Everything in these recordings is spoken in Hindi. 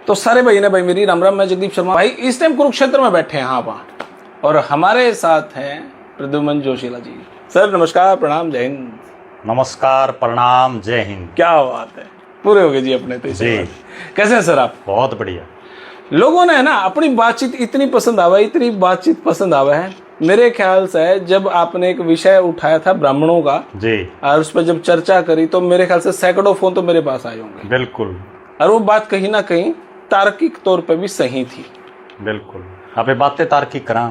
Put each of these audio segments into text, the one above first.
तो सारे भाई ने भाई मेरी राम राम, मैं जगदीप शर्मा भाई इस टाइम कुरुक्षेत्र में बैठे हैं वहाँ और हमारे साथ हैं प्रद्युमन जोशीला जी। सर नमस्कार, प्रणाम, जय हिंद। नमस्कार, प्रणाम, जय हिंद। क्या बात है, पूरे हो गए जी अपने तो जी। कैसे हैं सर आप? बहुत बढ़िया। लोगों ने ना अपनी बातचीत इतनी पसंद आवा, इतनी बातचीत पसंद आवा है। मेरे ख्याल से जब आपने एक विषय उठाया था ब्राह्मणों का जी, और उस पर जब चर्चा करी तो मेरे ख्याल से सैकड़ों फोन तो मेरे पास आए होंगे। बिल्कुल। और वो बात कहीं ना कहीं तार्किक तौर पे भी सही थी। बिल्कुल, आप बातें तार्किक करा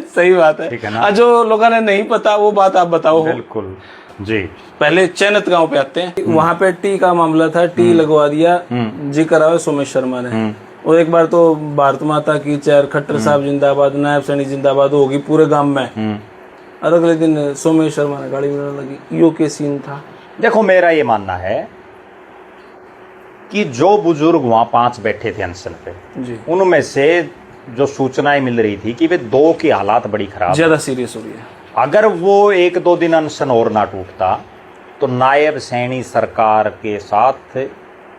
सही बात है, ठीक है ना। जो लोगों ने नहीं पता वो बात आप बताओ। बिल्कुल जी। पहले चैनत गांव पे आते हैं, वहां पे टी का मामला था, टी लगवा दिया जी करावे सोमेश शर्मा ने। और एक बार तो भारत माता की चेयर, खट्टर साहब जिंदाबाद, नायब सैनी जिंदाबाद होगी पूरे गांव में। और अगले दिन सोमेश शर्मा ने गाड़ी मिलने लगी। यो के सीन था। देखो, मेरा ये मानना है कि जो बुजुर्ग वहां 5 बैठे थे अनशन पे जी, उनमें से जो सूचनाएं मिल रही थी कि वे 2 की हालात बड़ी खराब, ज्यादा सीरियस हो रही है। अगर वो 1-2 दिन अनशन और ना टूटता तो नायब सैनी सरकार के साथ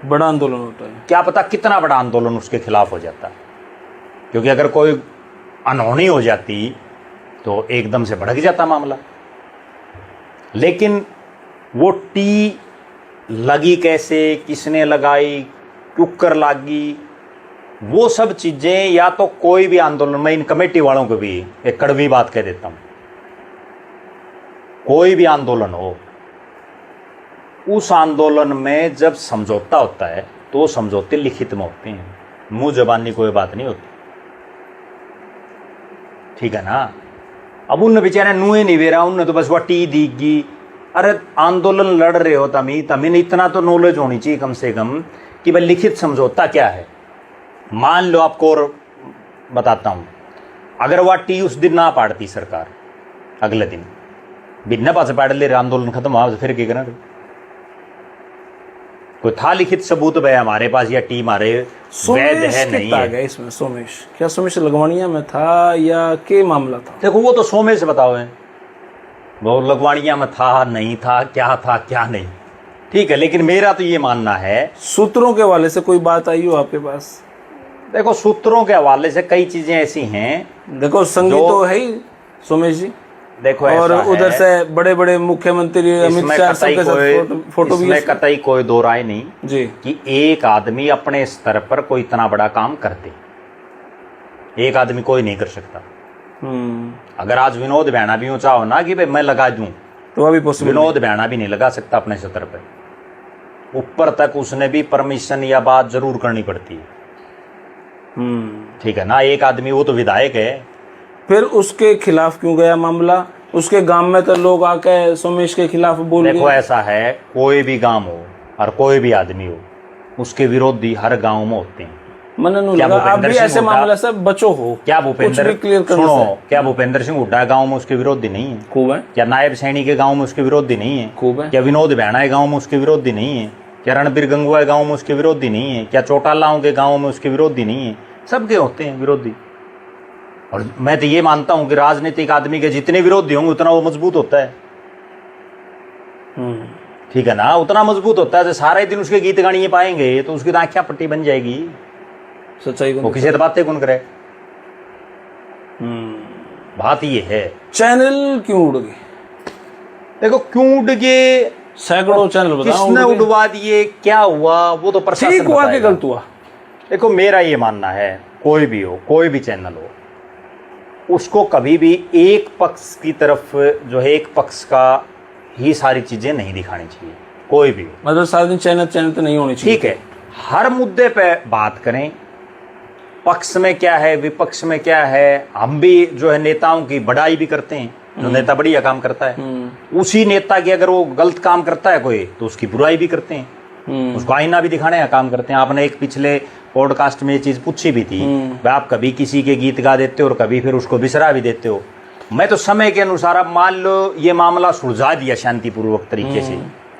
बड़ा आंदोलन होता है। क्या पता कितना बड़ा आंदोलन उसके खिलाफ हो जाता, क्योंकि अगर कोई अनहोनी हो जाती तो एकदम से भड़क जाता मामला। लेकिन वो टी लगी कैसे, किसने लगाई, कुकर लागी, वो सब चीजें, या तो कोई भी आंदोलन में इन कमेटी वालों को भी एक कड़वी बात कह देता हूं, कोई भी आंदोलन हो, उस आंदोलन में जब समझौता होता है तो वो समझौते लिखित में होते हैं, मुंह जबानी कोई बात नहीं होती, ठीक है ना। अब उन बेचारे नुए नहीं वेरा, उनने तो बस वह टी दीगी। अरे आंदोलन लड़ रहे हो तमीन इतना तो नॉलेज होनी चाहिए कम से कम कि भाई लिखित समझौता क्या है। मान लो आपको और बताता हूं, अगर वह टी उस दिन ना पाड़ती सरकार, अगले दिन बिना पास पाड़ ले आंदोलन खत्म हुआ, फिर क्या करना? कोई था लिखित सबूत भाई हमारे पास, या टी मारे वैध है नहीं है? इसमें सोमेश क्या, सोमेश लगवानिया में था या के मामला था? देखो, वो तो सोमेश से बताओ है, वो लगवानिया में था नहीं था, क्या नहीं, ठीक है। लेकिन मेरा तो ये मानना है, सूत्रों के हवाले से कोई बात आई हो आपके पास? देखो, सूत्रों के हवाले से कई चीजें ऐसी हैं। देखो संगी तो है ही सोमेश जी, देखो, और उधर से बड़े बड़े मुख्यमंत्री अमित शाह सबके साथ फोटो भी, इसमें कतई कोई दो राय नहीं जी कि एक आदमी अपने स्तर पर कोई इतना बड़ा काम करते, एक आदमी कोई नहीं कर सकता। अगर आज विनोद भैणा भी ऊंचा हो ना कि भाई मैं लगा दूं, तो अभी विनोद भैणा भी नहीं लगा सकता अपने स्तर पर। ऊपर तक उसने भी परमिशन या बात जरूर करनी पड़ती है, ठीक है ना। एक आदमी, वो तो विधायक है। फिर उसके खिलाफ क्यों गया मामला? उसके गांव में तो लोग आके सोमेश के खिलाफ बोल गए। देखो, ऐसा है, कोई भी गांव हो और कोई भी आदमी हो, उसके विरोधी हर गांव में होते हैं। आप भी ऐसे मामले से बचो हो। क्या भूपेंद्र, सुनो, क्या भूपेंद्र सिंह हुड्डा गांव में उसके विरोधी नहीं है? खूब है। क्या नायब सैनी के गांव में उसके विरोधी नहीं है? खूब है। क्या विनोद भैणा के गांव में उसके विरोधी नहीं है? क्या रणबीर गंगुआ के गांव में उसके विरोधी नहीं है? क्या चौटालाओं के गांव में उसके विरोधी नहीं है? सबके होते हैं विरोधी। और मैं तो ये मानता हूं कि राजनीतिक आदमी के जितने विरोधी होंगे उतना वो मजबूत होता है, ठीक है ना, उतना मजबूत होता है। तो सारे दिन उसके गीत गाने पाएंगे तो उसकी आंखें पट्टी बन जाएगी, सच्चाई वो किसी बातें कौन करे। बात ये है, चैनल क्यों उड़ गए? देखो, क्यों उड़ गए, सैकड़ों चैनल बताओ, किसने उड़वा दिए, क्या हुआ, वो तो प्रशासन ठीक हुआ कि गलत हुआ? देखो, मेरा ये मानना है, कोई भी हो, कोई भी चैनल हो, उसको कभी भी एक पक्ष की तरफ, जो है एक पक्ष का ही सारी चीजें नहीं दिखानी चाहिए, कोई भी हो। मतलब सारा दिन चैनल तो नहीं होनी चाहिए, ठीक है। हर मुद्दे पे बात करें, पक्ष में क्या है, विपक्ष में क्या है। हम भी जो है नेताओं की बड़ाई भी करते हैं, जो नेता बढ़िया काम करता है, उसी नेता की अगर वो गलत काम करता है कोई, तो उसकी बुराई भी करते हैं, उसको आईना भी दिखाने का काम करते हैं। आपने एक पिछले पॉडकास्ट में ये चीज पूछी भी थी, भाई आप कभी किसी के गीत गा देते हो और कभी फिर उसको बिसरा भी देते हो। मैं तो समय के अनुसार, अब मान लो ये मामला सुलझा दिया शांतिपूर्वक तरीके से,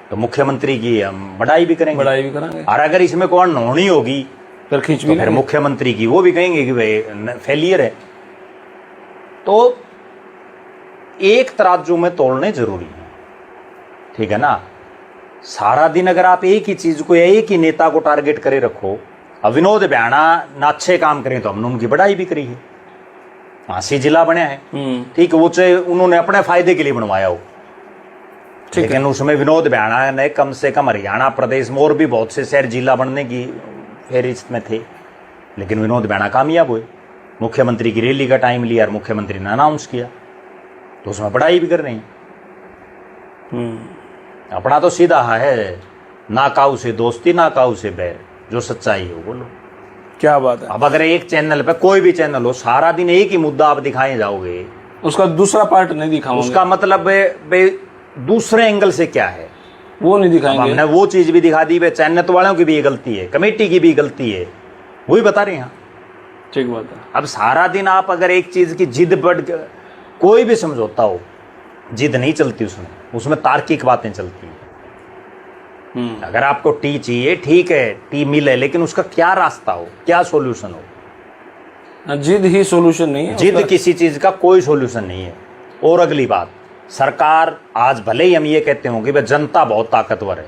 तो मुख्यमंत्री की हम बड़ाई भी करेंगे, और अगर इसमें कोई अनहोनी होगी फिर खींच भी, फिर मुख्यमंत्री की वो भी कहेंगे कि भाई फेलियर है। तो एक तराजू में तोड़ने जरूरी है, ठीक है ना। सारा दिन अगर आप एक ही चीज को या एक ही नेता को टारगेट करे रखो अब विनोद भ्याणा ना अच्छे काम करें तो हमने उनकी बड़ाई भी करी है। झांसी जिला बनया है, ठीक है, वो चाहे उन्होंने अपने फायदे के लिए बनवाया हो, लेकिन उसमें विनोद भ्याणा ने कम से कम हरियाणा प्रदेश में और भी बहुत से शहर जिला बनने की फेरिस्त में थे, लेकिन विनोद भ्याणा कामयाब हुए। मुख्यमंत्री की रैली का टाइम लिया और मुख्यमंत्री ने अनाउंस किया, तो उसमें बड़ाई भी कर रहे हैं। अपना तो सीधा है, ना काऊ से दोस्ती ना काऊ से बैर, जो सच्चाई हो बोलो। क्या बात है। अब अगर एक चैनल पे कोई भी चैनल हो, सारा दिन एक ही मुद्दा आप दिखाए जाओगे, उसका दूसरा पार्ट नहीं दिखाओगे, उसका मतलब दूसरे एंगल से क्या है वो नहीं दिखाएंगे। हमने वो चीज भी दिखा दी, चैनल वालों की भी ये गलती है, कमेटी की भी गलती है, वही बता रहे हैं। ठीक बात है। अब सारा दिन आप अगर एक चीज की जिद बढ़, कोई भी समझौता हो, जिद नहीं चलती उसमें तार्किक बातें चलती हैं। अगर आपको टी चाहिए, ठीक है, टी मिले, लेकिन उसका क्या रास्ता हो, क्या सॉल्यूशन हो। जिद ही सॉल्यूशन नहीं है, जिद किसी चीज का कोई सॉल्यूशन नहीं है। और अगली बात, सरकार आज भले ही हम ये कहते हो कि भाई जनता बहुत ताकतवर है,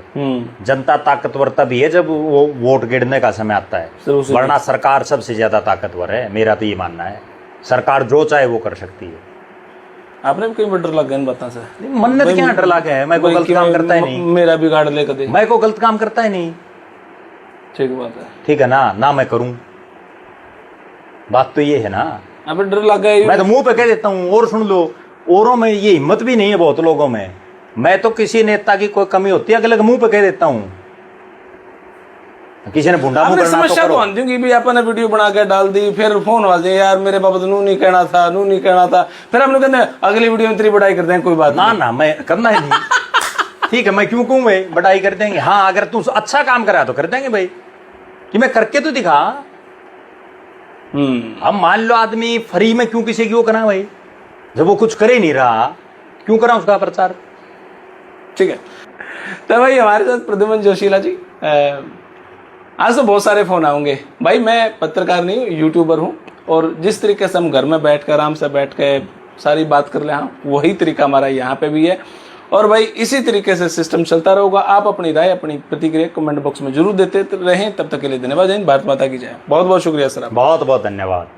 जनता ताकतवर तभी है जब वो वोट गिरने का समय आता है, वरना सरकार सबसे ज्यादा ताकतवर है। मेरा तो ये मानना है, सरकार जो चाहे वो कर सकती है। आपने भी कहीं पर डर लग गया बता से मन्नत क्या डर लगा है, मैं को गलत काम करता है नहीं, मेरा बिगाड़ ले कदे, मैं को गलत काम करता है नहीं। ठीक बात है, ठीक है ना मैं करूं, बात तो ये है ना। अब डर लग गया, मैं तो मुंह पे कह देता हूं। और सुन लो, औरों में ये हिम्मत भी नहीं है बहुत लोगों में। मैं तो किसी नेता की कोई कमी होती है अगले के मुंह पे कह देता हूं। किसी ने भुंडा मुंह करना समस्या तो आती कि भी आपने वीडियो बना के डाल दी, फिर फोन वाल दे यार मेरे बाबा नू नहीं कहना था, नू नहीं कहना था, फिर हम लोग कहते हैं अगली वीडियो में तेरी बड़ाई करते हैं। कोई बात ना मैं करना ही नहीं। ठीक है, मैं क्यों कहूं भाई, बड़ाई कर देंगे। हाँ, अगर तू अच्छा काम करा तो कर देंगे भाई, कि मैं करके तो दिखा। अब मान लो आदमी फ्री में क्यों किसी की वो करा भाई, जब वो कुछ करे नहीं रहा, क्यों करा उसका प्रचार। ठीक है, तो भाई हमारे साथ प्रद्युमन जोशीला जी, आज तो बहुत सारे फोन आएंगे भाई। मैं पत्रकार नहीं हूँ, यूट्यूबर हूँ, और जिस तरीके से हम घर में बैठ कर आराम से बैठ के सारी बात कर ले, हाँ वही तरीका हमारा यहाँ पे भी है। और भाई इसी तरीके से सिस्टम चलता रहेगा। आप अपनी राय, अपनी प्रतिक्रिया कमेंट बॉक्स में जरूर देते रहें। तब तक के लिए धन्यवाद। भारत माता की जय। बहुत बहुत शुक्रिया सर, बहुत बहुत धन्यवाद।